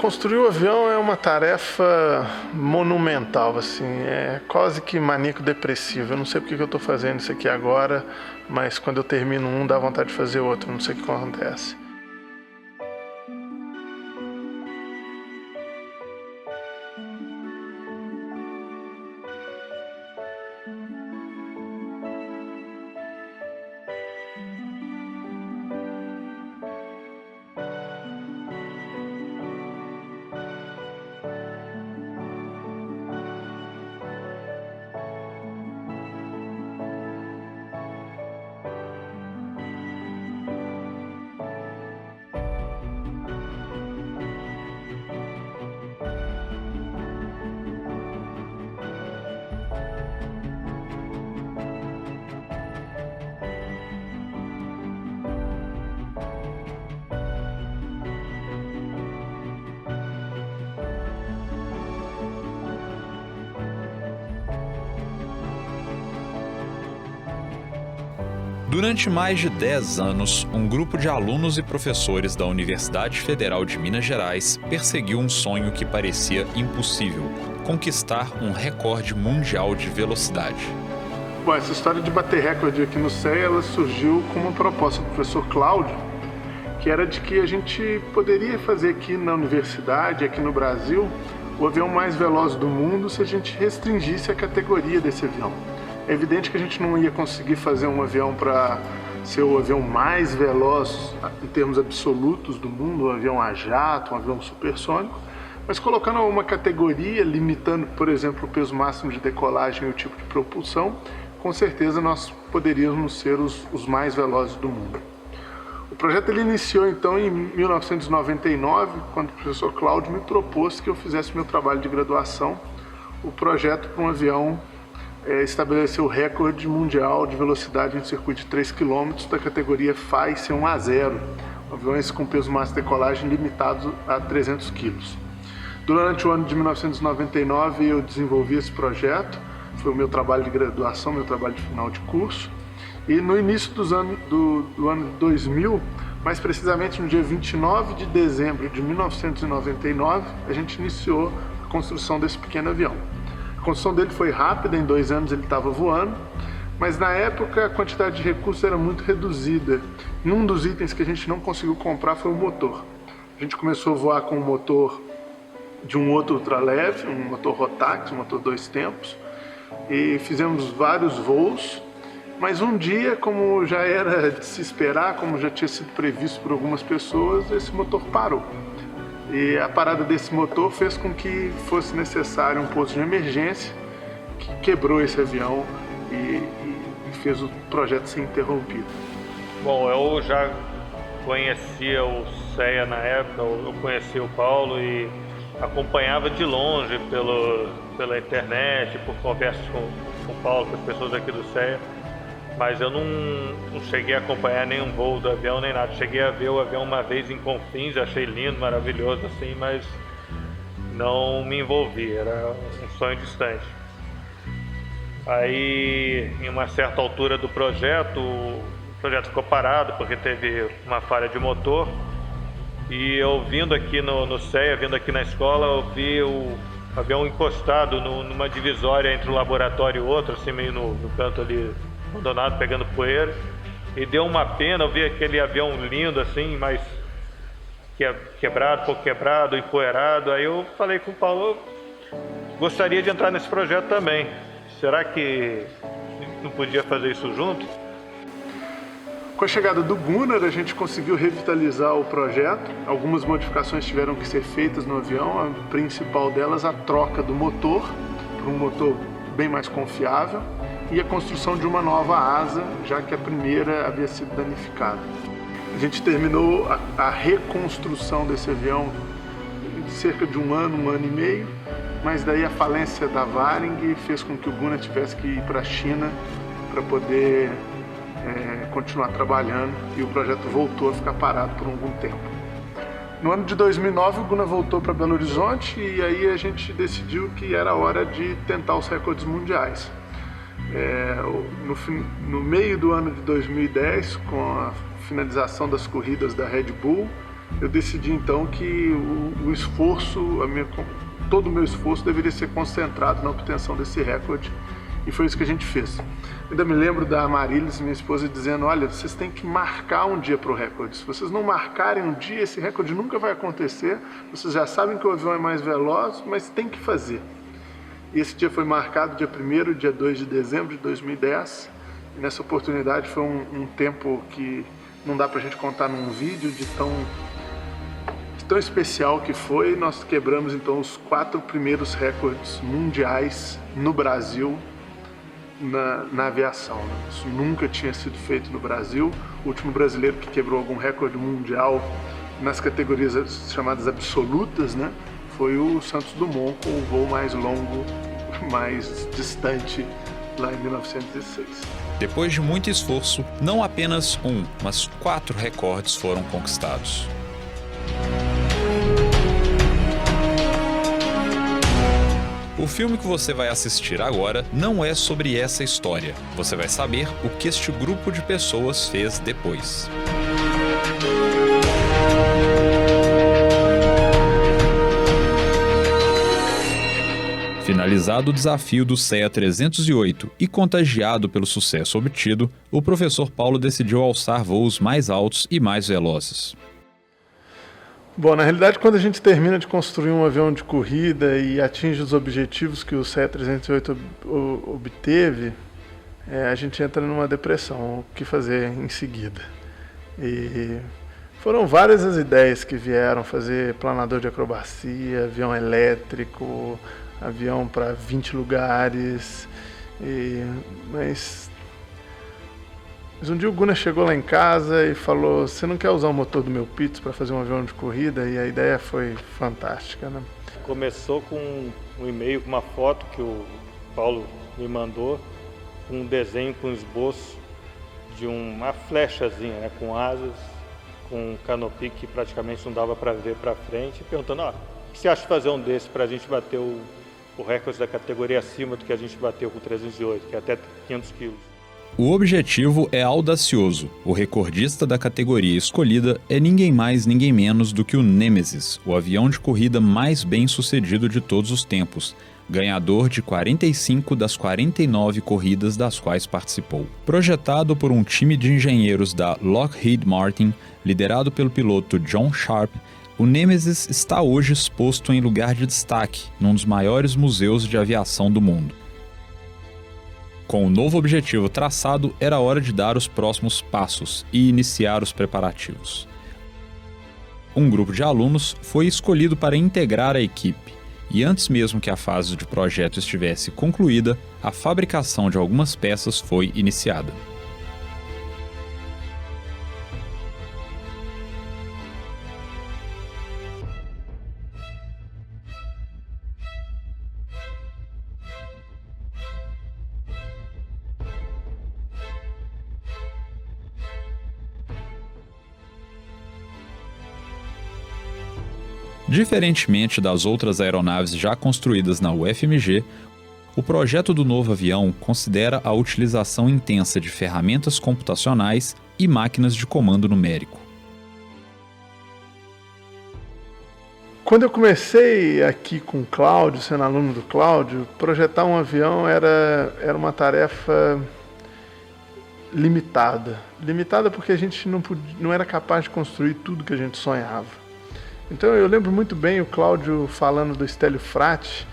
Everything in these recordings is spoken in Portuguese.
construir o avião é uma tarefa monumental, assim, é quase que maníaco-depressivo. Eu não sei porque que eu estou fazendo isso aqui agora, mas quando eu termino um, dá vontade de fazer outro, não sei o que acontece. Durante mais de 10 anos, um grupo de alunos e professores da Universidade Federal de Minas Gerais perseguiu um sonho que parecia impossível: conquistar um recorde mundial de velocidade. Bom, essa história de bater recorde aqui no CEA, ela surgiu com uma proposta do professor Cláudio, que era de que a gente poderia fazer aqui na universidade, aqui no Brasil, o avião mais veloz do mundo se a gente restringisse a categoria desse avião. É evidente que a gente não ia conseguir fazer um avião para ser o avião mais veloz em termos absolutos do mundo, um avião a jato, um avião supersônico, mas colocando uma categoria, limitando, por exemplo, o peso máximo de decolagem e o tipo de propulsão, com certeza nós poderíamos ser os mais velozes do mundo. O projeto ele iniciou então em 1999, quando o professor Cláudio me propôs que eu fizesse meu trabalho de graduação, o projeto para um avião estabeleceu o recorde mundial de velocidade em circuito de 3 km da categoria FAI C1A0, aviões com peso máximo de decolagem limitado a 300 kg. Durante o ano de 1999 eu desenvolvi esse projeto, foi o meu trabalho de graduação, meu trabalho de final de curso, e no início do ano de 2000, mais precisamente no dia 29 de dezembro de 1999, a gente iniciou a construção desse pequeno avião. A construção dele foi rápida, em 2 anos ele estava voando, mas na época a quantidade de recursos era muito reduzida. E um dos itens que a gente não conseguiu comprar foi o motor. A gente começou a voar com um motor de um outro ultraleve, um motor Rotax, um motor 2 tempos, e fizemos vários voos, mas um dia, como já era de se esperar, como já tinha sido previsto por algumas pessoas, esse motor parou. E a parada desse motor fez com que fosse necessário um pouso de emergência, que quebrou esse avião e fez o projeto ser interrompido. Bom, eu já conhecia o CEA na época, eu conhecia o Paulo e acompanhava de longe pela internet, por conversas com o Paulo, com as pessoas aqui do CEA, mas eu não cheguei a acompanhar nenhum voo do avião nem nada. Cheguei a ver o avião uma vez em Confins, achei lindo, maravilhoso assim, mas não me envolvi, era um sonho distante. Aí, em uma certa altura do projeto, o projeto ficou parado porque teve uma falha de motor, e eu vindo aqui no CEA, vindo aqui na escola, eu vi o avião encostado numa divisória entre um laboratório e outro, assim meio no canto ali abandonado, pegando poeira, e deu uma pena. Eu vi aquele avião lindo assim, mas quebrado, pouco quebrado, empoeirado. Aí eu falei com o Paulo, gostaria de entrar nesse projeto também, será que não podia fazer isso junto? Com a chegada do Gunnar, a gente conseguiu revitalizar o projeto. Algumas modificações tiveram que ser feitas no avião, a principal delas a troca do motor para um motor bem mais confiável e a construção de uma nova asa, já que a primeira havia sido danificada. A gente terminou a reconstrução desse avião em cerca de um ano e meio, mas daí a falência da Varig fez com que o Gunnar tivesse que ir para a China para poder continuar trabalhando, e o projeto voltou a ficar parado por algum tempo. No ano de 2009 o Gunnar voltou para Belo Horizonte e aí a gente decidiu que era hora de tentar os recordes mundiais. No meio do ano de 2010, com a finalização das corridas da Red Bull, eu decidi então que o esforço, todo o meu esforço deveria ser concentrado na obtenção desse recorde, e foi isso que a gente fez. Eu ainda me lembro da Marilis, minha esposa, dizendo: olha, vocês têm que marcar um dia para o recorde. Se vocês não marcarem um dia, esse recorde nunca vai acontecer. Vocês já sabem que o avião é mais veloz, mas tem que fazer. E esse dia foi marcado dia 1º e dia 2 de dezembro de 2010. E nessa oportunidade foi um tempo que não dá para a gente contar num vídeo de tão especial que foi. Nós quebramos então os 4 primeiros recordes mundiais no Brasil na aviação. Isso nunca tinha sido feito no Brasil. O último brasileiro que quebrou algum recorde mundial nas categorias chamadas absolutas, né, foi o Santos Dumont, com o voo mais longo, mais distante, lá em 1906. Depois de muito esforço, não apenas mas 4 recordes foram conquistados. O filme que você vai assistir agora não é sobre essa história. Você vai saber o que este grupo de pessoas fez depois. Finalizado o desafio do CEA 308 e contagiado pelo sucesso obtido, o professor Paulo decidiu alçar voos mais altos e mais velozes. Bom, na realidade, quando a gente termina de construir um avião de corrida e atinge os objetivos que o CEA 308 obteve, a gente entra numa depressão, o que fazer em seguida. E foram várias as ideias que vieram: fazer planador de acrobacia, avião elétrico, avião para 20 lugares, mas um dia o Gunnar chegou lá em casa e falou: você não quer usar o motor do meu Pitts para fazer um avião de corrida? E a ideia foi fantástica, né? Começou com um e-mail, com uma foto que o Paulo me mandou, um desenho com esboço de uma flechazinha, né, com asas, com um canopy que praticamente não dava para ver para frente, perguntando: o que você acha de fazer um desse para a gente bater o recorde da categoria acima do que a gente bateu com o 308, que é até 500 quilos. O objetivo é audacioso. O recordista da categoria escolhida é ninguém mais, ninguém menos do que o Nemesis, o avião de corrida mais bem sucedido de todos os tempos, ganhador de 45 das 49 corridas das quais participou. Projetado por um time de engenheiros da Lockheed Martin, liderado pelo piloto John Sharp, o Nemesis está hoje exposto em lugar de destaque, num dos maiores museus de aviação do mundo. Com o novo objetivo traçado, era hora de dar os próximos passos e iniciar os preparativos. Um grupo de alunos foi escolhido para integrar a equipe, e antes mesmo que a fase de projeto estivesse concluída, a fabricação de algumas peças foi iniciada. Diferentemente das outras aeronaves já construídas na UFMG, o projeto do novo avião considera a utilização intensa de ferramentas computacionais e máquinas de comando numérico. Quando eu comecei aqui com o Cláudio, sendo aluno do Cláudio, projetar um avião era uma tarefa limitada. Limitada porque a gente não era capaz de construir tudo que a gente sonhava. Então eu lembro muito bem o Cláudio falando do Stélio Frati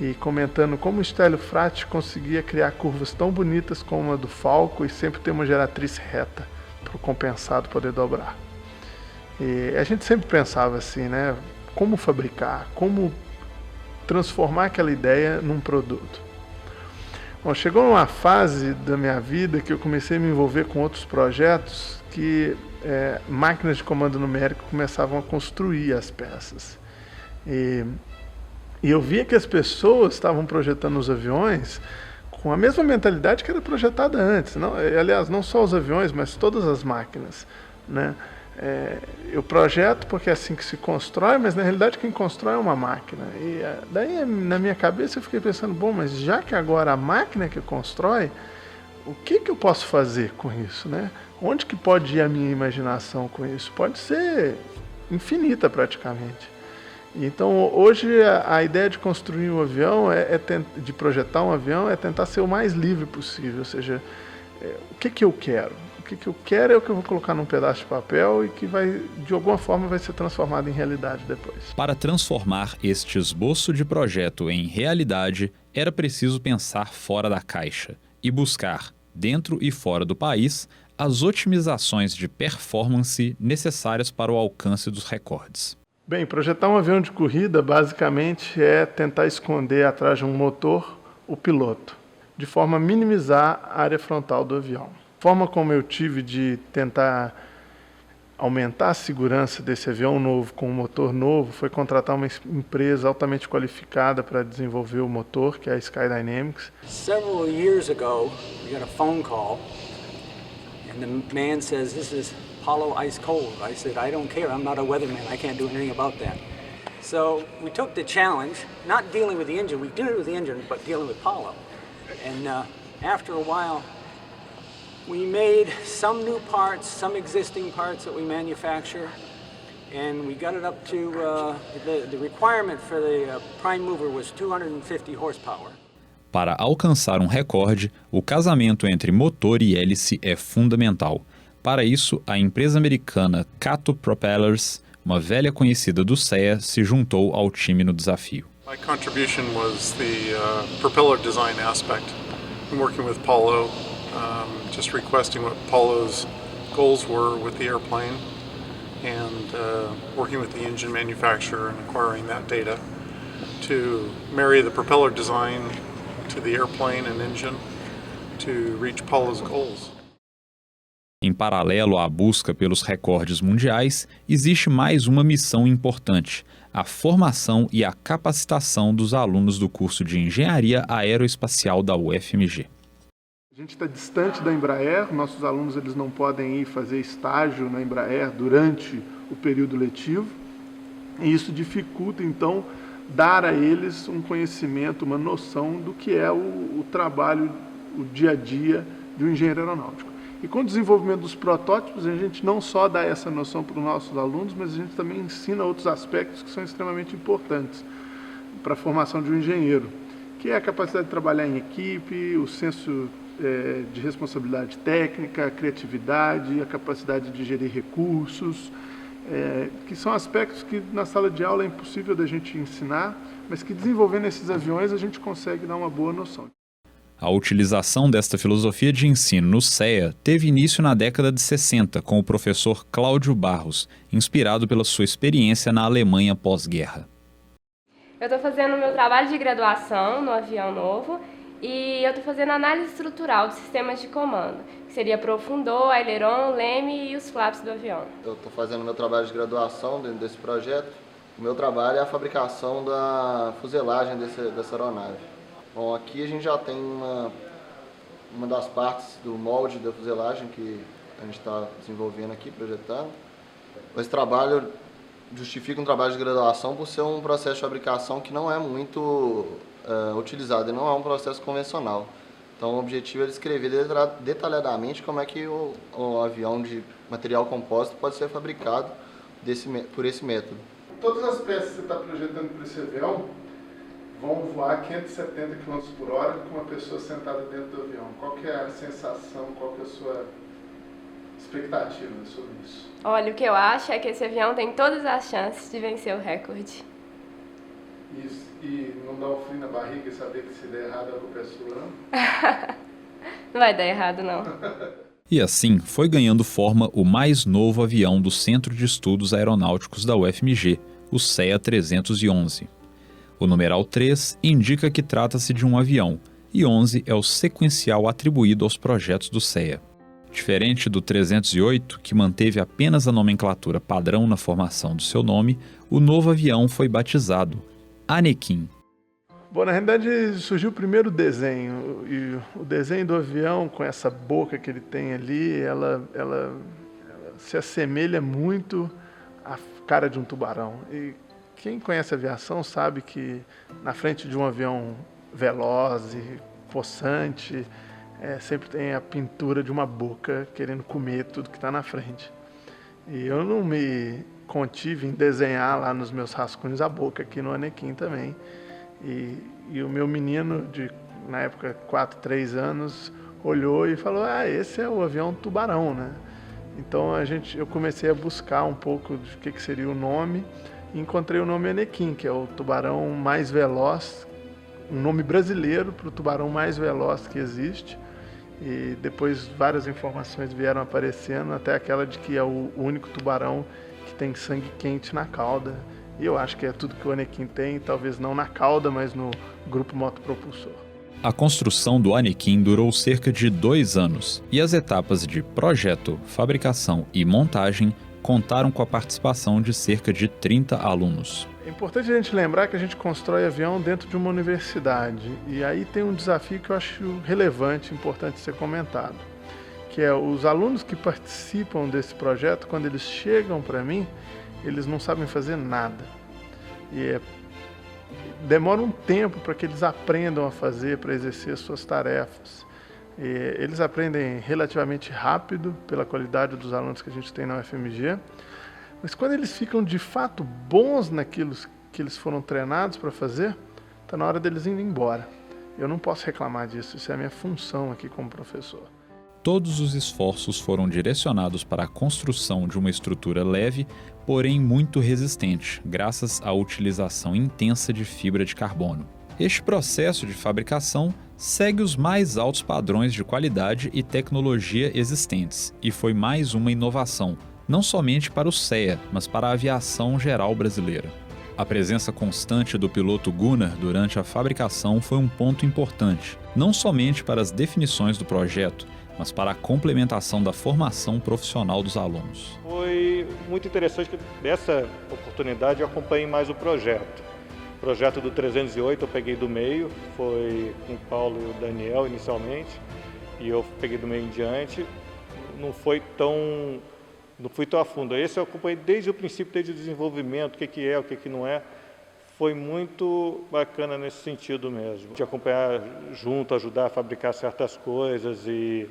e comentando como o Stélio Frati conseguia criar curvas tão bonitas como a do Falco e sempre ter uma geratriz reta para o compensado poder dobrar. E a gente sempre pensava assim, né? Como fabricar, como transformar aquela ideia num produto. Bom, chegou uma fase da minha vida que eu comecei a me envolver com outros projetos que máquinas de comando numérico começavam a construir as peças. E eu via que as pessoas estavam projetando os aviões com a mesma mentalidade que era projetada antes. Não, aliás, não só os aviões, mas todas as máquinas, né? Eu projeto porque é assim que se constrói, mas na realidade quem constrói é uma máquina. E daí na minha cabeça eu fiquei pensando, bom, mas já que agora a máquina é que constrói, o que eu posso fazer com isso, né? Onde que pode ir a minha imaginação com isso? Pode ser infinita praticamente. Então, hoje, a ideia de construir um avião, de projetar um avião, é tentar ser o mais livre possível. Ou seja, o que eu quero? O que eu quero é o que eu vou colocar num pedaço de papel e que vai, de alguma forma, vai ser transformado em realidade depois. Para transformar este esboço de projeto em realidade, era preciso pensar fora da caixa e buscar, dentro e fora do país, as otimizações de performance necessárias para o alcance dos recordes. Bem, projetar um avião de corrida basicamente é tentar esconder atrás de um motor o piloto, de forma a minimizar a área frontal do avião. A forma como eu tive de tentar aumentar a segurança desse avião novo com um motor novo foi contratar uma empresa altamente qualificada para desenvolver o motor, que é a Skydynamics. Several years ago, we got a phone call, and the man says, "This is Apollo ice cold." I said, "I don't care, I'm not a weatherman, I can't do anything about that." So we took the challenge, not dealing with the engine, we did it with the engine, but dealing with Apollo. And after a while, we made some new parts, some existing parts that we manufacture, and we got it up to, the requirement for the prime mover was 250 horsepower. Para alcançar um recorde, o casamento entre motor e hélice é fundamental. Para isso, a empresa americana Cato Propellers, uma velha conhecida do CEA, se juntou ao time no desafio. My contribution was the propeller design aspect. I'm working with Paulo, just requesting what Paulo's goals were with the airplane and working with the engine manufacturer and acquiring that data to marry the propeller design to the airplane and engine to reach Paulo's goals. Em paralelo à busca pelos recordes mundiais, existe mais uma missão importante: a formação e a capacitação dos alunos do curso de Engenharia Aeroespacial da UFMG. A gente está distante da Embraer, nossos alunos eles não podem ir fazer estágio na Embraer durante o período letivo, e isso dificulta, então, dar a eles um conhecimento, uma noção do que é o trabalho, o dia a dia de um engenheiro aeronáutico. E com o desenvolvimento dos protótipos, a gente não só dá essa noção para os nossos alunos, mas a gente também ensina outros aspectos que são extremamente importantes para a formação de um engenheiro, que é a capacidade de trabalhar em equipe, o senso de responsabilidade técnica, a criatividade, a capacidade de gerir recursos, que são aspectos que na sala de aula é impossível da gente ensinar, mas que desenvolvendo esses aviões a gente consegue dar uma boa noção. A utilização desta filosofia de ensino no CEA teve início na década de 60 com o professor Cláudio Barros, inspirado pela sua experiência na Alemanha pós-guerra. Eu estou fazendo meu trabalho de graduação no avião novo e eu estou fazendo análise estrutural de sistemas de comando, que seria profundor, aileron, leme e os flaps do avião. Eu estou fazendo meu trabalho de graduação dentro desse projeto. O meu trabalho é a fabricação da fuselagem dessa aeronave. Bom, aqui a gente já tem uma das partes do molde da fuselagem que a gente está desenvolvendo aqui, projetando. Esse trabalho justifica um trabalho de graduação por ser um processo de fabricação que não é muito utilizado, e não é um processo convencional. Então o objetivo é descrever detalhadamente como é que o avião de material compósito pode ser fabricado por esse método. Todas as peças que você está projetando para esse avião vão voar 570 km por hora com uma pessoa sentada dentro do avião. Qual que é a sensação, qual que é a sua expectativa sobre isso? Olha, o que eu acho é que esse avião tem todas as chances de vencer o recorde. E não dá um frio na barriga e saber que se der errado a culpa é sua, não? Não vai dar errado, não. E assim foi ganhando forma o mais novo avião do Centro de Estudos Aeronáuticos da UFMG, o CEA 311. O numeral 3 indica que trata-se de um avião, e 11 é o sequencial atribuído aos projetos do CEA. Diferente do 308, que manteve apenas a nomenclatura padrão na formação do seu nome, o novo avião foi batizado Anequim. Bom, na realidade surgiu o primeiro desenho, e o desenho do avião, com essa boca que ele tem ali, ela se assemelha muito à cara de um tubarão. E quem conhece aviação sabe que na frente de um avião veloz e possante, sempre tem a pintura de uma boca querendo comer tudo que está na frente. E eu não me contive em desenhar lá nos meus rascunhos a boca aqui no Anequim também. E o meu menino, na época 4, 3 anos, olhou e falou: esse é o avião Tubarão, né? Então eu comecei a buscar um pouco de que seria o nome e encontrei o nome Anequim, que é o tubarão mais veloz, um nome brasileiro para o tubarão mais veloz que existe. E depois várias informações vieram aparecendo, até aquela de que é o único tubarão que tem sangue quente na cauda. E eu acho que é tudo que o Anequim tem, talvez não na cauda, mas no grupo motopropulsor. A construção do Anequim durou cerca de 2 anos e as etapas de projeto, fabricação e montagem contaram com a participação de cerca de 30 alunos. É importante a gente lembrar que a gente constrói avião dentro de uma universidade, e aí tem um desafio que eu acho relevante, importante ser comentado, que é os alunos que participam desse projeto, quando eles chegam para mim, eles não sabem fazer nada. Demora um tempo para que eles aprendam a fazer, para exercer suas tarefas. Eles aprendem relativamente rápido, pela qualidade dos alunos que a gente tem na UFMG, mas quando eles ficam de fato bons naquilo que eles foram treinados para fazer, está na hora deles irem embora. Eu não posso reclamar disso, isso é a minha função aqui como professor. Todos os esforços foram direcionados para a construção de uma estrutura leve, porém muito resistente, graças à utilização intensa de fibra de carbono. Este processo de fabricação segue os mais altos padrões de qualidade e tecnologia existentes e foi mais uma inovação, não somente para o CEA, mas para a aviação geral brasileira. A presença constante do piloto Gunnar durante a fabricação foi um ponto importante, não somente para as definições do projeto, mas para a complementação da formação profissional dos alunos. Foi muito interessante que dessa oportunidade eu acompanhei mais o projeto. O projeto do 308 eu peguei do meio, foi com o Paulo e o Daniel inicialmente, e eu peguei do meio em diante. Não fui tão a fundo. Esse eu acompanhei desde o princípio, desde o desenvolvimento, o que é, o que não é. Foi muito bacana nesse sentido mesmo, de acompanhar junto, ajudar a fabricar certas coisas, e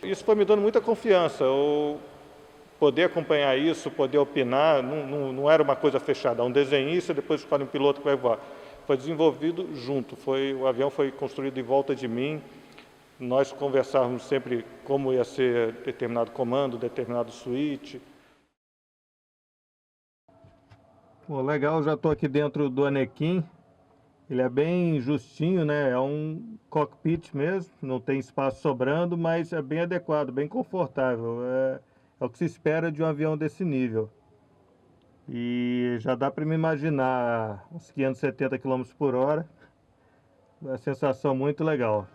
isso foi me dando muita confiança. Eu poder acompanhar isso, poder opinar, não era uma coisa fechada. Um desenhista, depois escolhe um piloto que vai voar. Foi desenvolvido junto, o avião foi construído em volta de mim. Nós conversávamos sempre como ia ser determinado comando, determinado suíte. Pô, legal, já estou aqui dentro do Anequim. Ele é bem justinho, né? É um cockpit mesmo, não tem espaço sobrando, mas é bem adequado, bem confortável. É o que se espera de um avião desse nível. E já dá para me imaginar uns 570 km por hora. É uma sensação muito legal.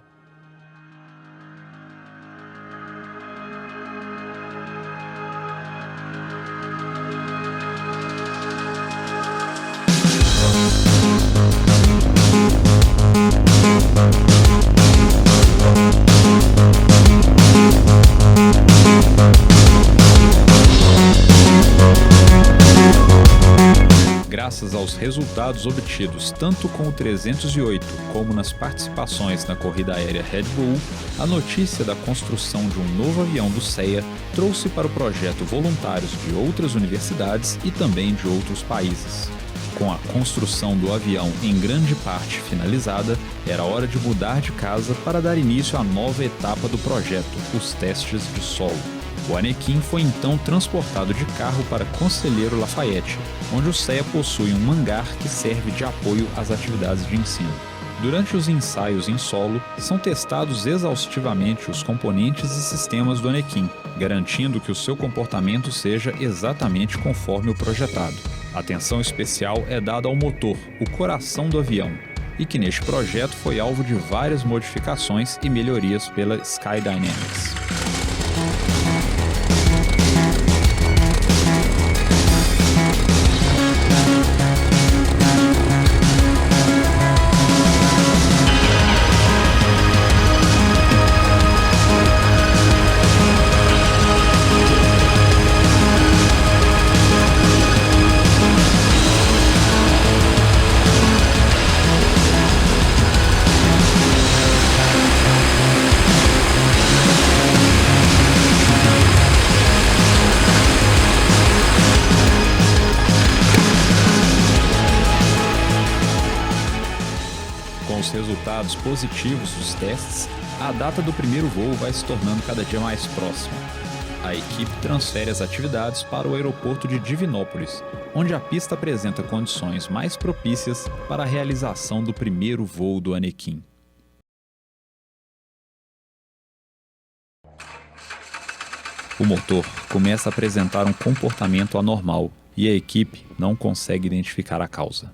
Graças aos resultados obtidos tanto com o 308 como nas participações na corrida aérea Red Bull, a notícia da construção de um novo avião do CEA trouxe para o projeto voluntários de outras universidades e também de outros países. Com a construção do avião em grande parte finalizada, era hora de mudar de casa para dar início à nova etapa do projeto, os testes de solo. O Anequim foi então transportado de carro para Conselheiro Lafayette, onde o CEA possui um hangar que serve de apoio às atividades de ensino. Durante os ensaios em solo, são testados exaustivamente os componentes e sistemas do Anequim, garantindo que o seu comportamento seja exatamente conforme o projetado. Atenção especial é dada ao motor, o coração do avião, e que neste projeto foi alvo de várias modificações e melhorias pela Skydynamics. resultados positivos dos testes, a data do primeiro voo vai se tornando cada dia mais próxima. A equipe transfere as atividades para o aeroporto de Divinópolis, onde a pista apresenta condições mais propícias para a realização do primeiro voo do Anequim. O motor começa a apresentar um comportamento anormal e a equipe não consegue identificar a causa.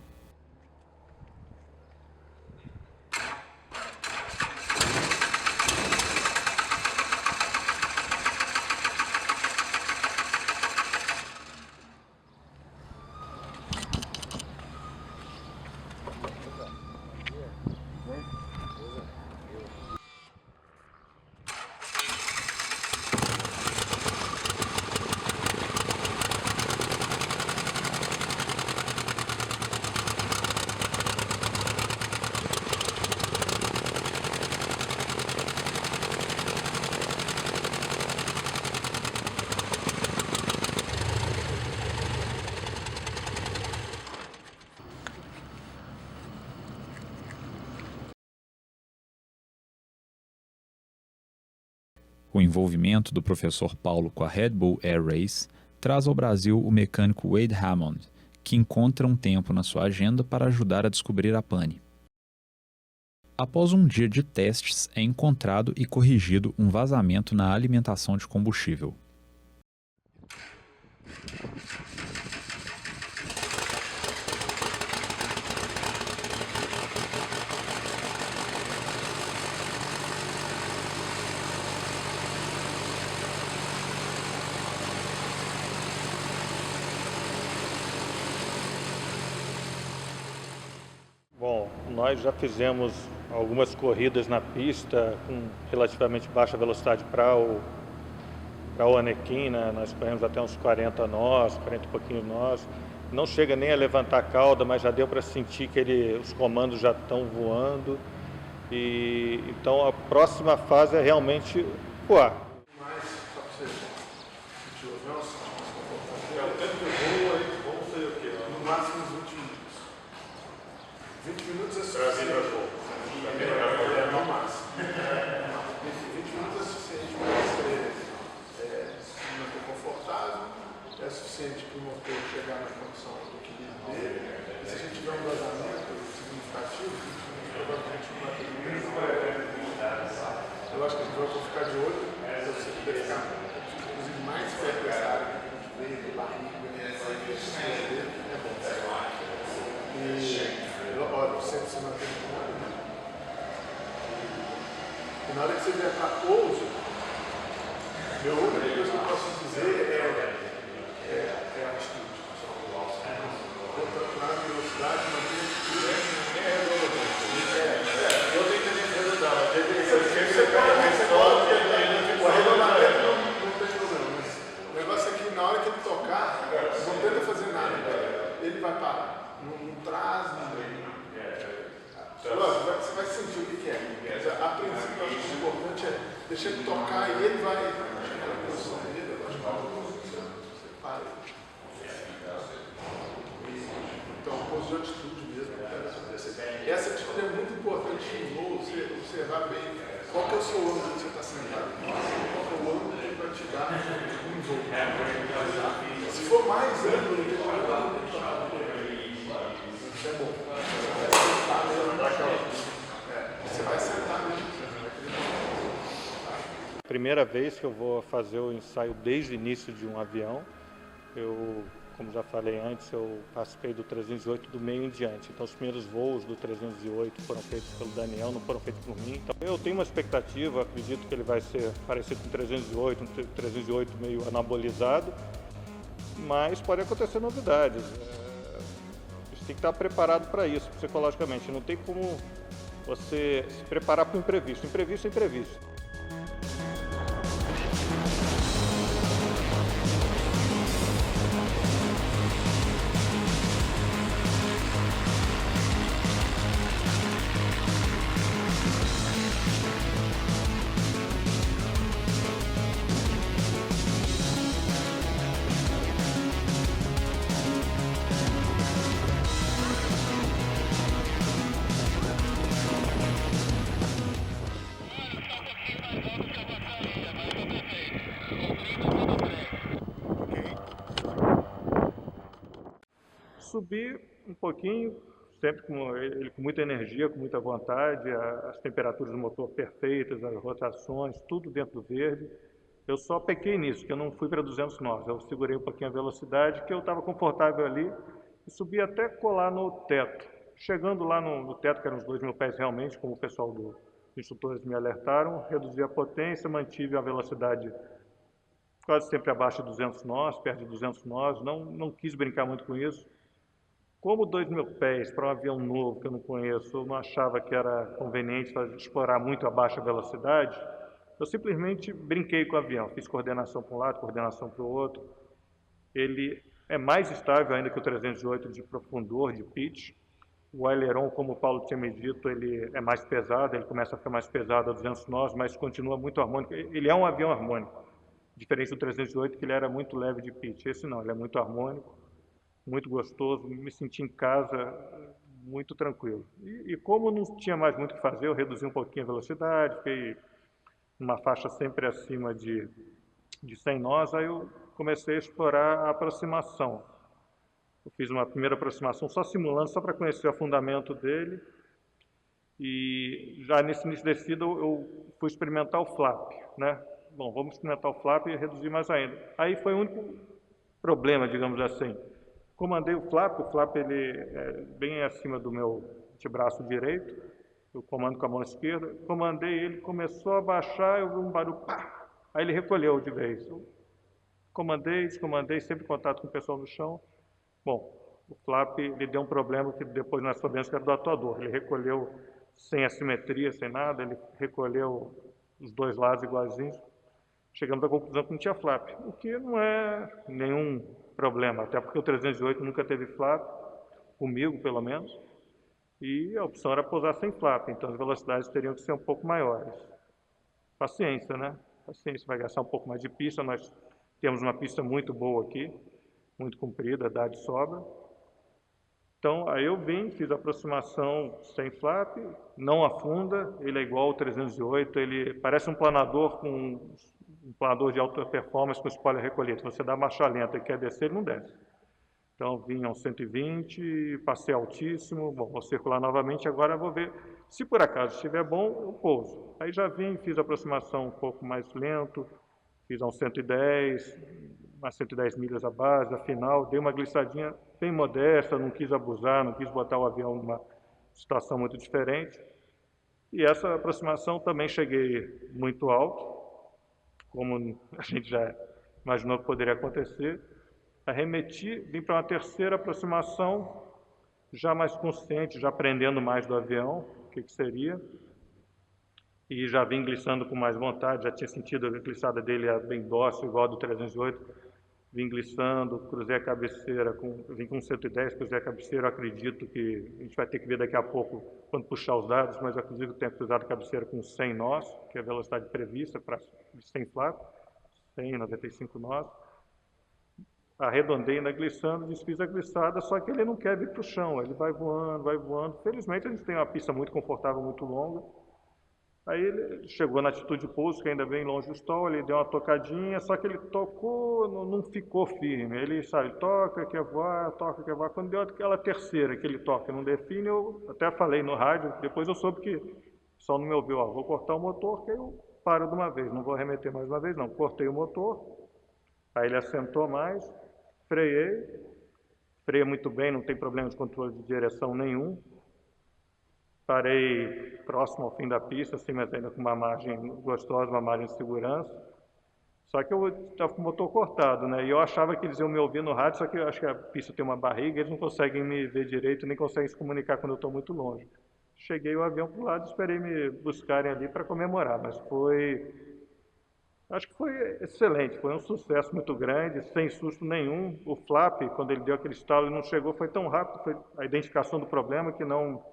O envolvimento do professor Paulo com a Red Bull Air Race traz ao Brasil o mecânico Wade Hammond, que encontra um tempo na sua agenda para ajudar a descobrir a pane. Após um dia de testes, é encontrado e corrigido um vazamento na alimentação de combustível. Bom, nós já fizemos algumas corridas na pista com relativamente baixa velocidade para o Anequim, né? Nós corremos até uns 40 nós, 40 e pouquinho nós. Não chega nem a levantar a cauda, mas já deu para sentir que os comandos já estão voando. E então a próxima fase é realmente voar. No máximo uns 20 minutos. 20 minutos é suficiente. No máximo. 20 minutos é suficiente para você se manter confortável, é suficiente para o motor chegar na condição do equilíbrio dele. E se a gente tiver um vazamento significativo, provavelmente não vai ter ninguém. Eu acho que a gente vai ficar de olho, se você puder ficar, inclusive, mais perto dessa área que a gente veio, do barriga, é bom. E, olha, sempre se mantém com o olho. E na hora que você vier para pouso, a única coisa que eu posso dizer é a altitude. Na velocidade, manter a altitude é redondamente. Eu tenho que entender redondamente. O arredondamento não tem problema, mas o negócio é que na hora que ele tocar, não tenta fazer nada, ele vai parar. Não traz, você vai sentir o que é. Mas a princípio, eu acho que o importante é deixar ele tocar e ele vai chegar na posição dele. Eu acho que você para. Então, pouso de altitude mesmo. E essa atitude é muito importante no voo, você observar bem qual que é o seu ângulo que você está sentado. Qual que é o ângulo que ele vai te dar no voo. Se for mais ângulo, ele vai dar isso é bom. Você vai sentar mesmo. Primeira vez que eu vou fazer o ensaio desde o início de um avião. Como já falei antes, eu participei do 308 do meio em diante. Então, os primeiros voos do 308 foram feitos pelo Daniel, não foram feitos por mim. Então, eu tenho uma expectativa, acredito que ele vai ser parecido com o 308, um 308 meio anabolizado, mas pode acontecer novidades. Você tem que estar preparado para isso, psicologicamente. Não tem como você se preparar para o imprevisto. Imprevisto é imprevisto. subi um pouquinho, sempre com ele com muita energia, com muita vontade, as temperaturas do motor perfeitas, as rotações, tudo dentro do verde. Eu só pequei nisso, que eu não fui para 200 nós. Eu segurei um pouquinho a velocidade, que eu estava confortável ali, e subi até colar no teto. Chegando lá no teto, que eram uns 2.000 pés realmente, como o pessoal dos instrutores me alertaram, reduzi a potência, mantive a velocidade quase sempre abaixo de 200 nós, perto de 200 nós, não quis brincar muito com isso. Como 2.000 pés para um avião novo que eu não conheço, eu não achava que era conveniente explorar muito a baixa velocidade, eu simplesmente brinquei com o avião, fiz coordenação para um lado, coordenação para o outro. Ele é mais estável ainda que o 308 de profundor, de pitch. O aileron, como o Paulo tinha me dito, ele é mais pesado, ele começa a ficar mais pesado a 200 nós, mas continua muito harmônico. Ele é um avião harmônico, diferente do 308, que ele era muito leve de pitch. Esse não, ele é muito harmônico, muito gostoso, me senti em casa, muito tranquilo. E como não tinha mais muito o que fazer, eu reduzi um pouquinho a velocidade, fiquei numa faixa sempre acima de 100 nós, aí eu comecei a explorar a aproximação. Eu fiz uma primeira aproximação só simulando, só para conhecer o fundamento dele, e já nesse início de descida eu fui experimentar o flap, né? Bom, vamos experimentar o flap e reduzir mais ainda. Aí foi o único problema, digamos assim. Comandei o flap ele é bem acima do meu antebraço direito, eu comando com a mão esquerda, comandei ele, começou a baixar, eu vi um barulho, pá! Aí ele recolheu de vez. Eu comandei, descomandei, sempre em contato com o pessoal no chão. Bom, o flap ele deu um problema que depois nós soubemos que era do atuador. Ele recolheu sem assimetria, sem nada, ele recolheu os dois lados iguaizinhos. Chegamos à conclusão que não tinha flap, o que não é nenhum problema, até porque o 308 nunca teve flap, comigo pelo menos, e a opção era pousar sem flap, então as velocidades teriam que ser um pouco maiores. Paciência, né? Paciência, vai gastar um pouco mais de pista, nós temos uma pista muito boa aqui, muito comprida, dá de sobra. Então, aí eu vim, fiz a aproximação sem flap, não afunda, ele é igual ao 308, ele parece um planador com um planador de alta performance com spoiler recolhido. Se você dá marcha lenta e quer descer, ele não desce. Então, vim aos 120, passei altíssimo, bom, vou circular novamente, agora vou ver. Se por acaso estiver bom, eu pouso. Aí já vim, fiz a aproximação um pouco mais lento, fiz a uns 110, umas 110 milhas a base, afinal, dei uma glissadinha bem modesta, não quis abusar, não quis botar o avião numa situação muito diferente. E essa aproximação também cheguei muito alto, como a gente já imaginou que poderia acontecer. Arremeti, vim para uma terceira aproximação, já mais consciente, já aprendendo mais do avião, o que seria. E já vim glissando com mais vontade, já tinha sentido a glissada dele bem dócil, igual a do 308. Vim glissando, cruzei a cabeceira, vim com 110, cruzei a cabeceira, acredito que a gente vai ter que ver daqui a pouco quando puxar os dados, mas eu acredito que tenho cruzado a cabeceira com 100 nós, que é a velocidade prevista para 100 flap, 100, 95 nós. Arredondei na glissando, desfiz a glissada, só que ele não quer vir para o chão, ele vai voando, vai voando. Felizmente a gente tem uma pista muito confortável, muito longa. Aí ele chegou na atitude de pouso, que ainda bem longe do stall, ele deu uma tocadinha, só que ele tocou, não ficou firme. Ele, sabe, toca, quer voar, toca, quer voar. Quando deu aquela terceira que ele toca, não define, eu até falei no rádio, depois eu soube que só não me ouviu, ó, vou cortar o motor, que aí eu paro de uma vez, não vou arremeter mais uma vez, não. Cortei o motor, aí ele assentou mais, freia muito bem, não tem problema de controle de direção nenhum. Parei próximo ao fim da pista, assim, mas ainda com uma margem gostosa, uma margem de segurança. Só que eu estava com o motor cortado, né? E eu achava que eles iam me ouvir no rádio, só que eu acho que a pista tem uma barriga, eles não conseguem me ver direito, nem conseguem se comunicar quando eu estou muito longe. Cheguei o avião para o lado e esperei me buscarem ali para comemorar, mas acho que foi excelente, foi um sucesso muito grande, sem susto nenhum. O flap, quando ele deu aquele estalo e não chegou, foi tão rápido, foi a identificação do problema que não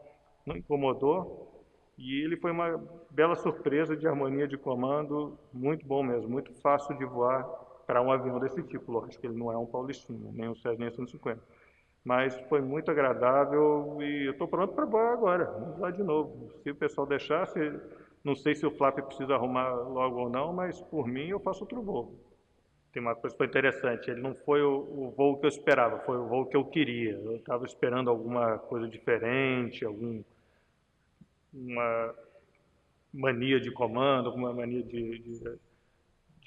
incomodou, e ele foi uma bela surpresa de harmonia de comando, muito bom mesmo, muito fácil de voar para um avião desse tipo. Lógico que ele não é um Paulistinha, nem um Cessna 150, mas foi muito agradável e eu estou pronto para voar agora, vamos lá de novo. Se o pessoal deixar, não sei se o flap precisa arrumar logo ou não, mas por mim eu faço outro voo. tem uma coisa que foi interessante, ele não foi o voo que eu esperava, foi o voo que eu queria. Eu estava esperando alguma coisa diferente, alguma mania de comando, alguma mania de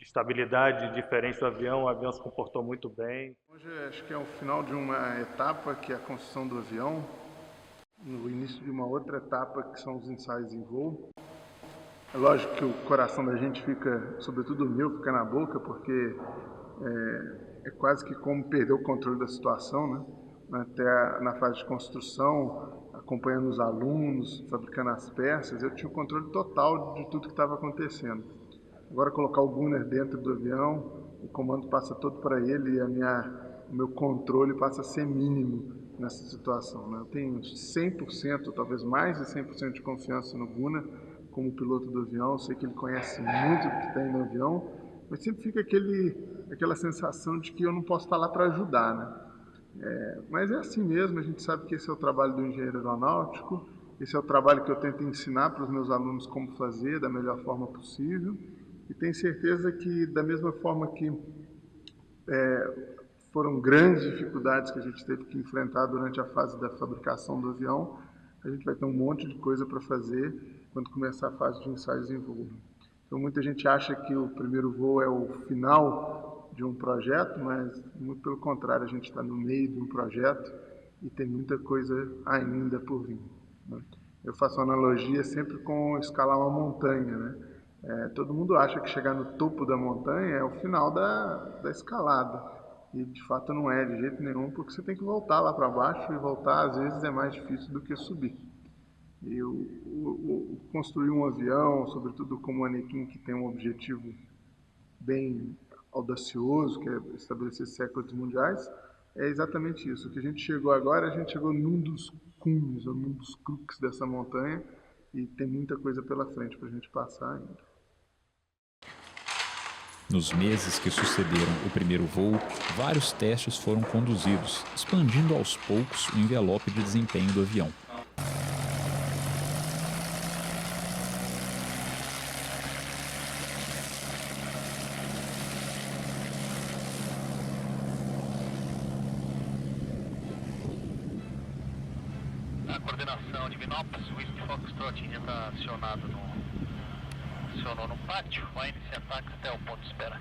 estabilidade diferente do avião. O avião se comportou muito bem. Hoje acho que é o final de uma etapa, que é a construção do avião, no início de uma outra etapa, que são os ensaios em voo. É lógico que o coração da gente fica, sobretudo o meu, fica na boca, porque é quase que como perder o controle da situação, né? Até na fase de construção, acompanhando os alunos, fabricando as peças, eu tinha o controle total de tudo que estava acontecendo. Agora colocar o gunner dentro do avião, o comando passa todo para ele e o meu controle passa a ser mínimo nessa situação, né? Eu tenho 100%, talvez mais de 100% de confiança no gunner como piloto do avião. Eu sei que ele conhece muito do que tem no avião, mas sempre fica aquela sensação de que eu não posso estar lá para ajudar, né? Mas é assim mesmo, a gente sabe que esse é o trabalho do engenheiro aeronáutico, esse é o trabalho que eu tento ensinar para os meus alunos como fazer da melhor forma possível, e tenho certeza que da mesma forma que foram grandes dificuldades que a gente teve que enfrentar durante a fase da fabricação do avião, a gente vai ter um monte de coisa para fazer quando começar a fase de ensaios em voo. Então muita gente acha que o primeiro voo é o final de um projeto, mas muito pelo contrário, a gente está no meio de um projeto e tem muita coisa ainda por vir, né? Eu faço uma analogia sempre com escalar uma montanha, né? Todo mundo acha que chegar no topo da montanha é o final da escalada, e de fato não é de jeito nenhum, porque você tem que voltar lá para baixo, e voltar às vezes é mais difícil do que subir. E construir um avião, sobretudo como o Anequim, que tem um objetivo bem audacioso, que é estabelecer recordes mundiais, é exatamente isso. O que a gente chegou agora, a gente chegou num dos cumes, ou num dos crux dessa montanha, e tem muita coisa pela frente para a gente passar ainda. Nos meses que sucederam o primeiro voo, vários testes foram conduzidos, expandindo aos poucos o envelope de desempenho do avião. A coordenação de Minópolis, Whisky Foxtrot já está acionou no pátio, vai iniciar ataque até o ponto de espera.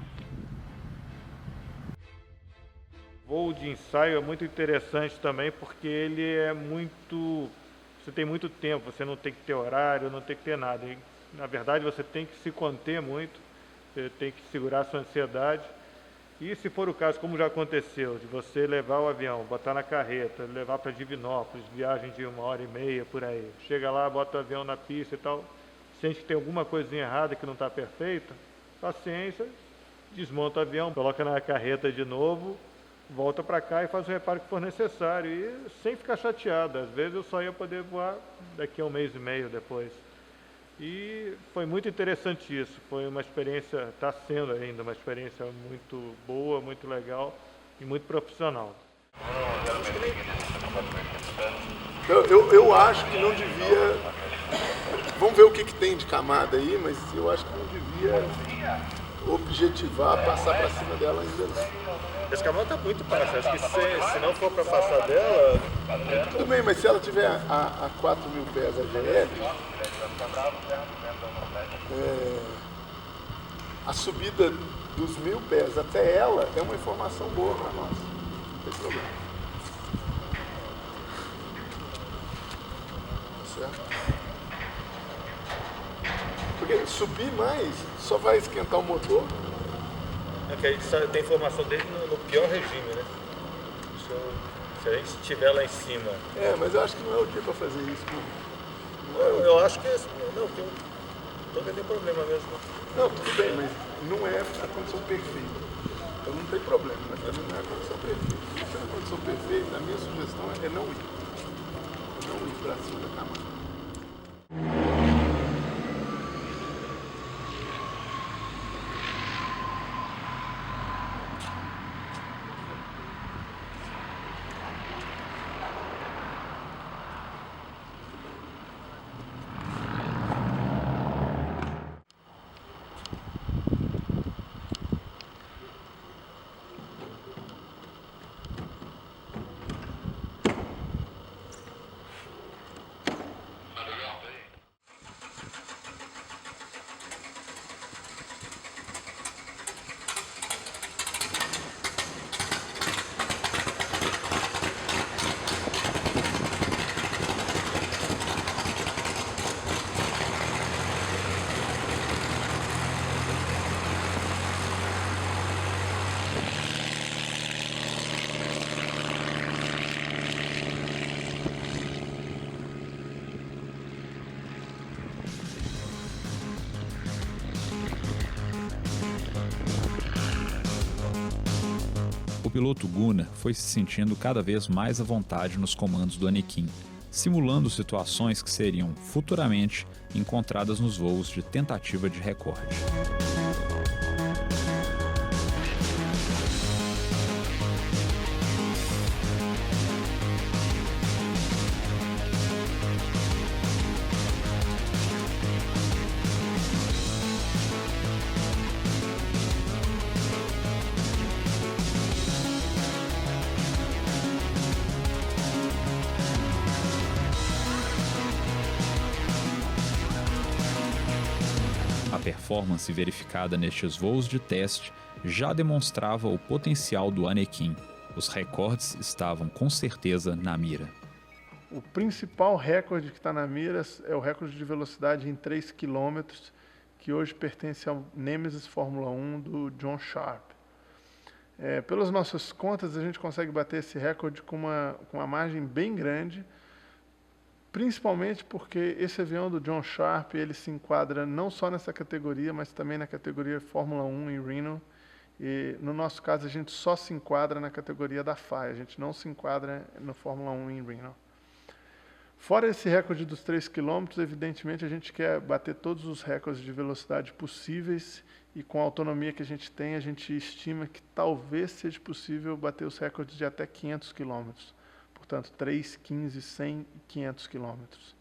Voo de ensaio é muito interessante também, porque ele é muito... Você tem muito tempo, você não tem que ter horário, não tem que ter nada. E, na verdade, você tem que se conter muito, você tem que segurar a sua ansiedade. E se for o caso, como já aconteceu, de você levar o avião, botar na carreta, levar para Divinópolis, viagem de 1h30 por aí. Chega lá, bota o avião na pista e tal, sente que tem alguma coisinha errada que não está perfeita, paciência, desmonta o avião, coloca na carreta de novo, volta para cá e faz o reparo que for necessário, e sem ficar chateado. Às vezes eu só ia poder voar daqui a 1 mês e meio depois. E foi muito interessante isso, foi uma experiência, está sendo ainda uma experiência muito boa, muito legal e muito profissional. Eu acho que não devia, vamos ver o que tem de camada aí, mas eu acho que não devia objetivar passar para cima dela ainda não. Essa camada está muito baixa, acho que se não for para passar dela... Tudo bem, mas se ela tiver a 4.000 pés AGL, a subida dos 1.000 pés até ela é uma informação boa para nós, não tem problema. Certo? Porque subir mais só vai esquentar o motor. É que a gente tem informação dele no pior regime, né? Se a gente estiver lá em cima. Mas eu acho que não é o dia para fazer isso. Eu acho que não tem problema mesmo. Não, tudo bem, mas não é a condição perfeita. Então não tem problema, mas também não é a condição perfeita. Se é a condição perfeita, a minha sugestão é não ir. Não ir para cima da camada. piloto Gunnar foi se sentindo cada vez mais à vontade nos comandos do Anakin, simulando situações que seriam, futuramente, encontradas nos voos de tentativa de recorde. A performance verificada nestes voos de teste já demonstrava o potencial do Anakin. Os recordes estavam com certeza na mira. O principal recorde que está na mira é o recorde de velocidade em 3 km, que hoje pertence ao Nemesis Fórmula 1 do John Sharp. Pelas nossas contas, a gente consegue bater esse recorde com uma margem bem grande, principalmente porque esse avião do John Sharp ele se enquadra não só nessa categoria, mas também na categoria Fórmula 1 em Reno. E no nosso caso, a gente só se enquadra na categoria da FAI, a gente não se enquadra no Fórmula 1 em Reno. Fora esse recorde dos 3 km, evidentemente a gente quer bater todos os recordes de velocidade possíveis e com a autonomia que a gente tem, a gente estima que talvez seja possível bater os recordes de até 500 km. Portanto, 3, 15, 100 e 500 quilômetros.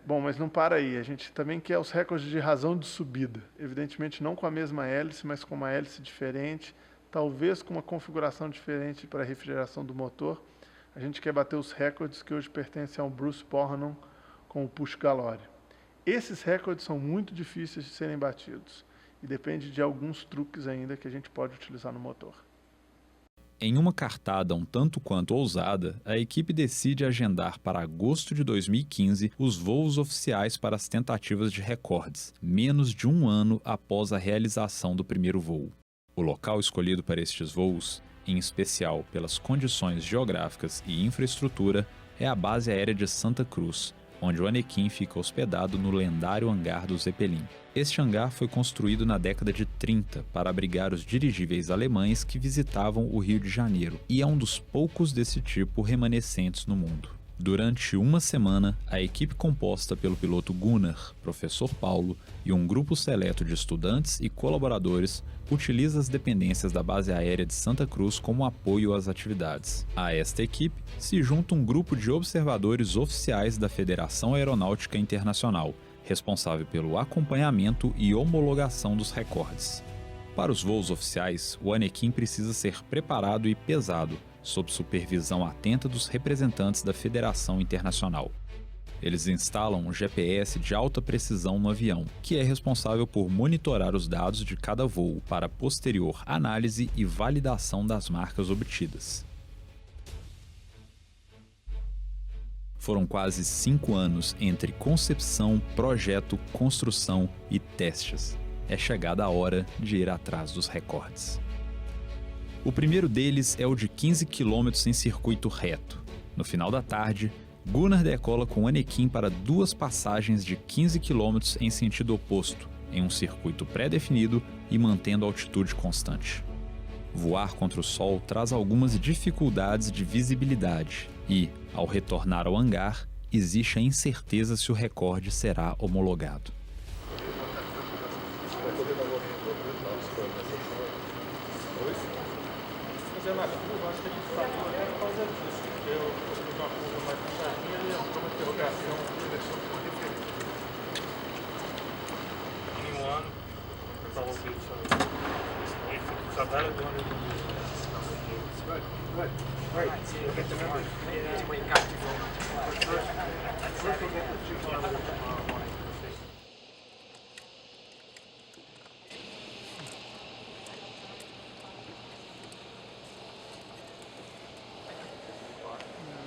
Bom, mas não para aí. A gente também quer os recordes de razão de subida. Evidentemente, não com a mesma hélice, mas com uma hélice diferente, talvez com uma configuração diferente para a refrigeração do motor. A gente quer bater os recordes que hoje pertencem ao Bruce Bohannon com o Push Galore. Esses recordes são muito difíceis de serem batidos e depende de alguns truques ainda que a gente pode utilizar no motor. Em uma cartada um tanto quanto ousada, a equipe decide agendar para agosto de 2015 os voos oficiais para as tentativas de recordes, menos de um ano após a realização do primeiro voo. O local escolhido para estes voos, em especial pelas condições geográficas e infraestrutura, é a base aérea de Santa Cruz, onde o Anakin fica hospedado no lendário hangar do Zeppelin. Este hangar foi construído na década de 30 para abrigar os dirigíveis alemães que visitavam o Rio de Janeiro, e é um dos poucos desse tipo remanescentes no mundo. Durante uma semana, a equipe composta pelo piloto Gunnar, professor Paulo e um grupo seleto de estudantes e colaboradores utiliza as dependências da base aérea de Santa Cruz como apoio às atividades. A esta equipe se junta um grupo de observadores oficiais da Federação Aeronáutica Internacional, responsável pelo acompanhamento e homologação dos recordes. Para os voos oficiais, o Anakin precisa ser preparado e pesado, sob supervisão atenta dos representantes da Federação Internacional. Eles instalam um GPS de alta precisão no avião, que é responsável por monitorar os dados de cada voo para posterior análise e validação das marcas obtidas. Foram quase 5 anos entre concepção, projeto, construção e testes. É chegada a hora de ir atrás dos recordes. O primeiro deles é o de 15 km em circuito reto. No final da tarde, Gunnar decola com o Anakin para 2 passagens de 15 km em sentido oposto, em um circuito pré-definido e mantendo altitude constante. Voar contra o sol traz algumas dificuldades de visibilidade e, ao retornar ao hangar, existe a incerteza se o recorde será homologado.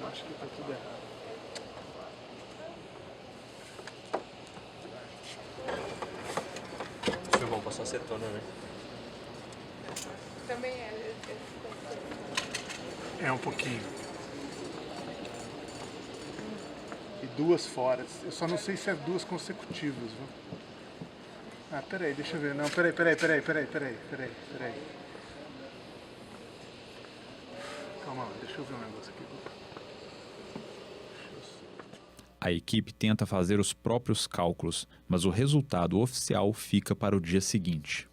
Acho que tá tudo errado. Foi bom passar acetona, né? Também é. É um pouquinho. E 2 fora. Eu só não sei se é 2 consecutivas, viu? Ah, peraí, deixa eu ver. Não, peraí. Calma lá, deixa eu ver um negócio aqui. A equipe tenta fazer os próprios cálculos, mas o resultado oficial fica para o dia seguinte.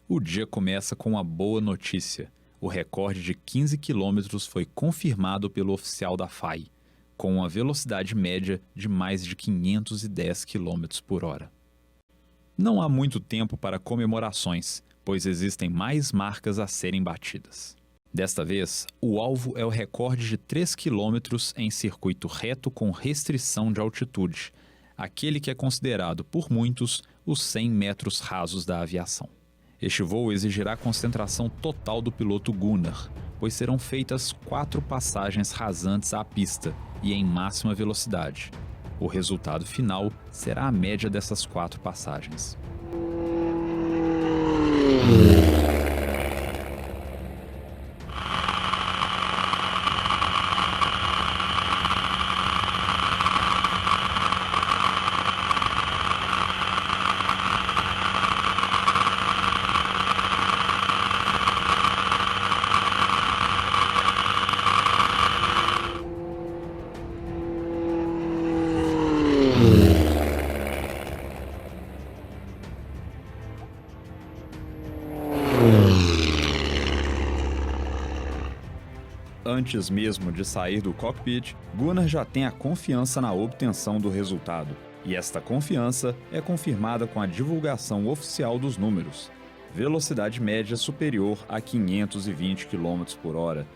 O dia começa com uma boa notícia. O recorde de 15 km foi confirmado pelo oficial da FAI, com uma velocidade média de mais de 510 km por hora. Não há muito tempo para comemorações, pois existem mais marcas a serem batidas. Desta vez, o alvo é o recorde de 3 km em circuito reto com restrição de altitude, aquele que é considerado por muitos os 100 metros rasos da aviação. Este voo exigirá concentração total do piloto Gunnar, pois serão feitas 4 passagens rasantes à pista e em máxima velocidade. O resultado final será a média dessas 4 passagens. Antes mesmo de sair do cockpit, Gunnar já tem a confiança na obtenção do resultado. E esta confiança é confirmada com a divulgação oficial dos números. Velocidade média superior a 520 km por hora.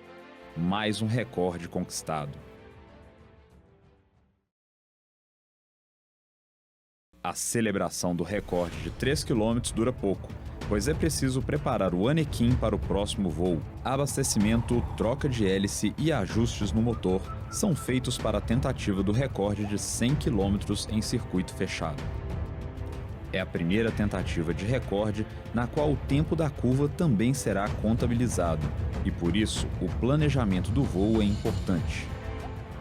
Mais um recorde conquistado. A celebração do recorde de 3 km dura pouco, pois é preciso preparar o Anakin para o próximo voo. Abastecimento, troca de hélice e ajustes no motor são feitos para a tentativa do recorde de 100 km em circuito fechado. É a primeira tentativa de recorde na qual o tempo da curva também será contabilizado, e por isso o planejamento do voo é importante.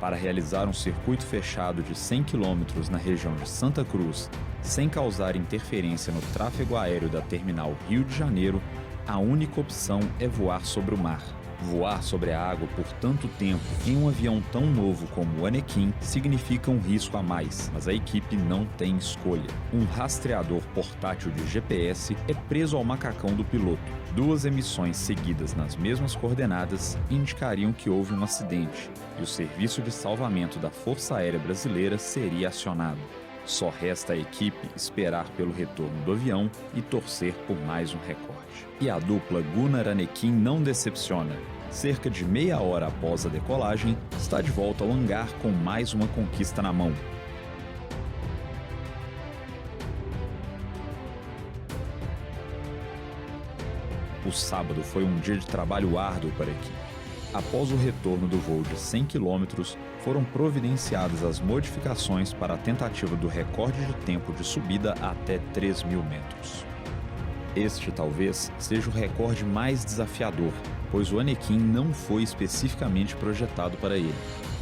Para realizar um circuito fechado de 100 km na região de Santa Cruz, sem causar interferência no tráfego aéreo da terminal Rio de Janeiro, a única opção é voar sobre o mar. Voar sobre a água por tanto tempo em um avião tão novo como o Anakin significa um risco a mais, mas a equipe não tem escolha. Um rastreador portátil de GPS é preso ao macacão do piloto. 2 emissões seguidas nas mesmas coordenadas indicariam que houve um acidente e o serviço de salvamento da Força Aérea Brasileira seria acionado. Só resta à equipe esperar pelo retorno do avião e torcer por mais um recorde. E a dupla Gunnar-Anakin não decepciona. Cerca de meia hora após a decolagem, está de volta ao hangar com mais uma conquista na mão. O sábado foi um dia de trabalho árduo para a equipe. Após o retorno do voo de 100 km, foram providenciadas as modificações para a tentativa do recorde de tempo de subida até 3.000 metros. Este talvez seja o recorde mais desafiador, pois o Anakin não foi especificamente projetado para ele.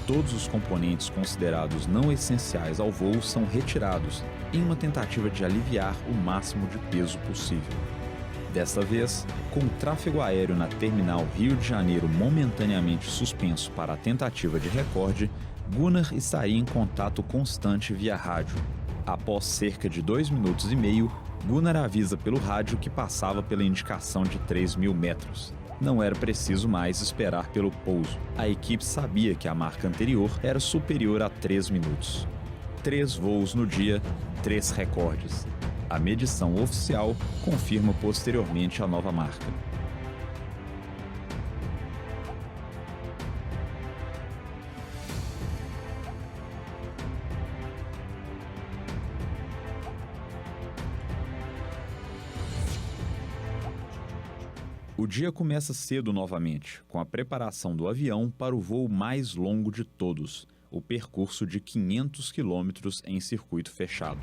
Todos os componentes considerados não essenciais ao voo são retirados, em uma tentativa de aliviar o máximo de peso possível. Desta vez, com o tráfego aéreo na terminal Rio de Janeiro momentaneamente suspenso para a tentativa de recorde, Gunnar estaria em contato constante via rádio. Após cerca de 2 minutos e meio, Gunnar avisa pelo rádio que passava pela indicação de 3.000 metros. Não era preciso mais esperar pelo pouso. A equipe sabia que a marca anterior era superior a 3 minutos. 3 voos no dia, 3 recordes. A medição oficial confirma posteriormente a nova marca. O dia começa cedo novamente, com a preparação do avião para o voo mais longo de todos, o percurso de 500 km em circuito fechado.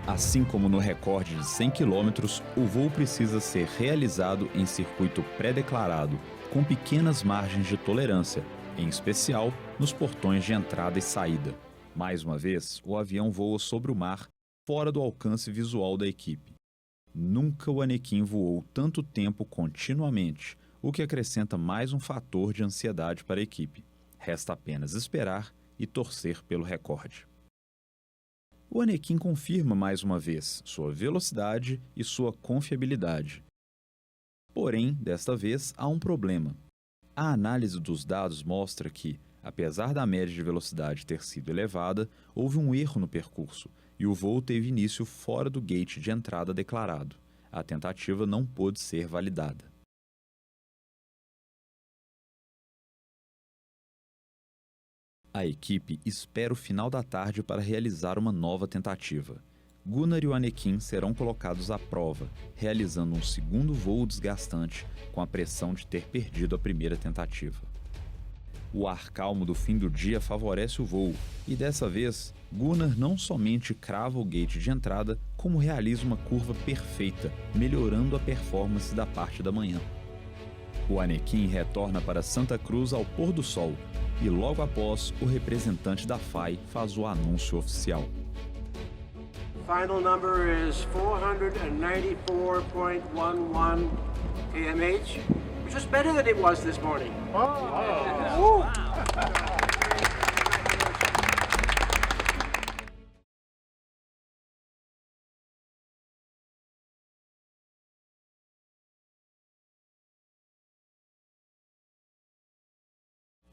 Assim como no recorde de 100 km, o voo precisa ser realizado em circuito pré-declarado, com pequenas margens de tolerância, em especial nos portões de entrada e saída. Mais uma vez, o avião voa sobre o mar, fora do alcance visual da equipe. Nunca o Anakin voou tanto tempo continuamente, o que acrescenta mais um fator de ansiedade para a equipe. Resta apenas esperar e torcer pelo recorde. O Anakin confirma mais uma vez sua velocidade e sua confiabilidade. Porém, desta vez, há um problema. A análise dos dados mostra que, apesar da média de velocidade ter sido elevada, houve um erro no percurso e o voo teve início fora do gate de entrada declarado. A tentativa não pôde ser validada. A equipe espera o final da tarde para realizar uma nova tentativa. Gunnar e o Anakin serão colocados à prova, realizando um segundo voo desgastante com a pressão de ter perdido a primeira tentativa. O ar calmo do fim do dia favorece o voo, e dessa vez, Gunnar não somente crava o gate de entrada, como realiza uma curva perfeita, melhorando a performance da parte da manhã. O Anakin retorna para Santa Cruz ao pôr do sol, e logo após, o representante da FAI faz o anúncio oficial. Final number is 494.11 kmh, which was better than it was this morning.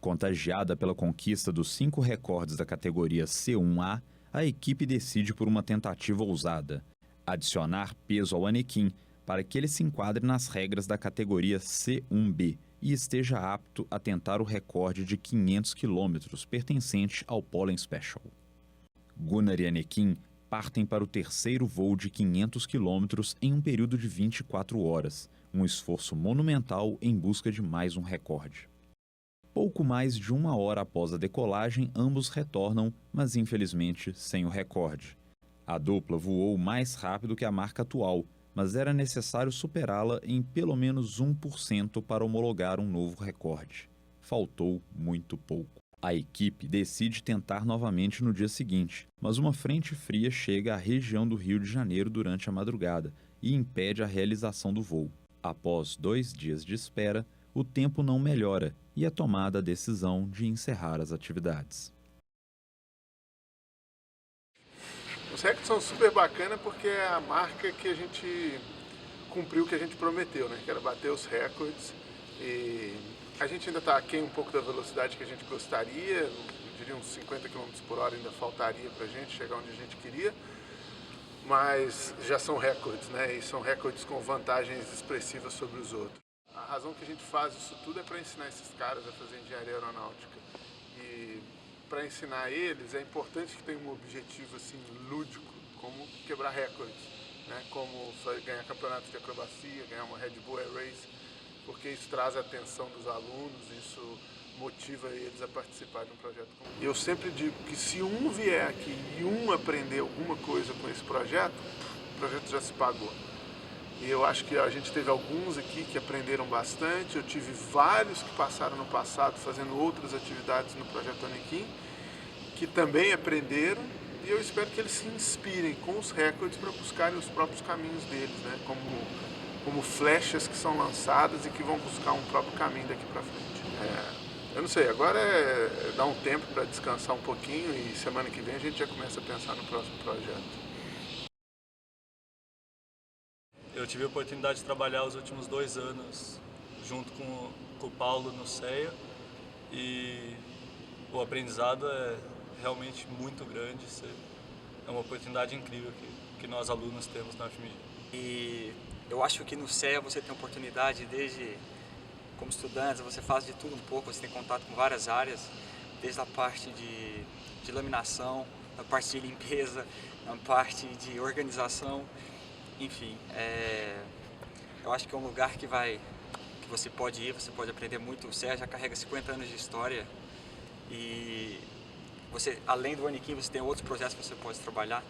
Contagiada pela conquista dos 5 recordes da categoria C1A, a equipe decide por uma tentativa ousada: adicionar peso ao Anakin para que ele se enquadre nas regras da categoria C1B e esteja apto a tentar o recorde de 500 km pertencente ao Pollen Special. Gunnar e Anakin partem para o terceiro voo de 500 km em um período de 24 horas, um esforço monumental em busca de mais um recorde. Pouco mais de 1 hora após a decolagem, ambos retornam, mas infelizmente sem o recorde. A dupla voou mais rápido que a marca atual, mas era necessário superá-la em pelo menos 1% para homologar um novo recorde. Faltou muito pouco. A equipe decide tentar novamente no dia seguinte, mas uma frente fria chega à região do Rio de Janeiro durante a madrugada e impede a realização do voo. Após 2 dias de espera, o tempo não melhora e é tomada a decisão de encerrar as atividades. Os recordes são super bacanas porque é a marca que a gente cumpriu o que a gente prometeu, né? Que era bater os recordes. E a gente ainda está aquém um pouco da velocidade que a gente gostaria, eu diria uns 50 km por hora ainda faltaria para a gente chegar onde a gente queria, mas já são recordes, né? E são recordes com vantagens expressivas sobre os outros. A razão que a gente faz isso tudo é para ensinar esses caras a fazer engenharia aeronáutica. E para ensinar eles é importante que tenha um objetivo assim lúdico, como quebrar recordes, né? Como ganhar campeonatos de acrobacia, ganhar uma Red Bull Air Race, porque isso traz a atenção dos alunos, isso motiva eles a participar de um projeto como esse. Eu sempre digo que se um vier aqui e um aprender alguma coisa com esse projeto, o projeto já se pagou. E eu acho que a gente teve alguns aqui que aprenderam bastante, eu tive vários que passaram no passado fazendo outras atividades no Projeto Anakin, que também aprenderam, e eu espero que eles se inspirem com os recordes para buscarem os próprios caminhos deles, né? Como flechas que são lançadas e que vão buscar um próprio caminho daqui para frente. Eu não sei, agora é dar um tempo para descansar um pouquinho e semana que vem a gente já começa a pensar no próximo projeto. Eu tive a oportunidade de trabalhar os últimos 2 anos junto com o Paulo no CEA e o aprendizado é realmente muito grande. É uma oportunidade incrível que nós alunos temos na FMG. E eu acho que no CEA você tem oportunidade desde, como estudante, você faz de tudo um pouco, você tem contato com várias áreas, desde a parte de laminação, a parte de limpeza, a parte de organização. Enfim, eu acho que é um lugar que você pode ir, você pode aprender muito. O CEA já carrega 50 anos de história e você, além do Anakin, você tem outros projetos que você pode trabalhar.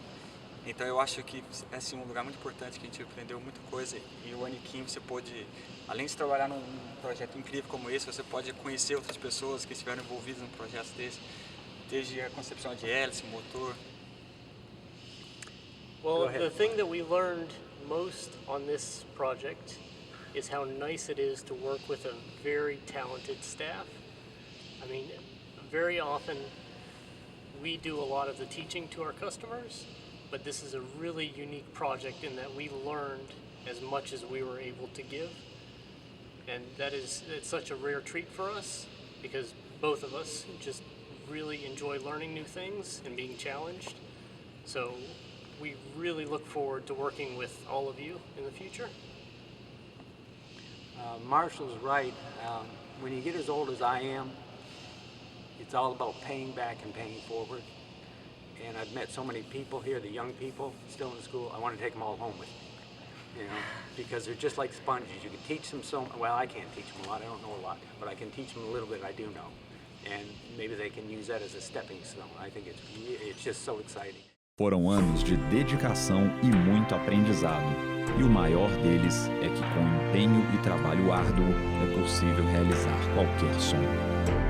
Então eu acho que é assim, um lugar muito importante que a gente aprendeu muita coisa. E o Anakin você pode, além de trabalhar num projeto incrível como esse, você pode conhecer outras pessoas que estiveram envolvidas num projeto desse, desde a concepção de hélice, motor. Well, the thing that we learned most on this project is how nice it is to work with a very talented staff. I mean, very often we do a lot of the teaching to our customers, but this is a really unique project in that we learned as much as we were able to give. And it's such a rare treat for us because both of us just really enjoy learning new things and being challenged. So we really look forward to working with all of you in the future. Marshall's right. When you get as old as I am, it's all about paying back and paying forward. And I've met so many people here, the young people still in school, I want to take them all home with me, because they're just like sponges. You can teach them well, I can't teach them a lot, I don't know a lot, but I can teach them a little bit I do know. And maybe they can use that as a stepping stone. I think it's just so exciting. Foram anos de dedicação e muito aprendizado. E o maior deles é que com empenho e trabalho árduo é possível realizar qualquer sonho.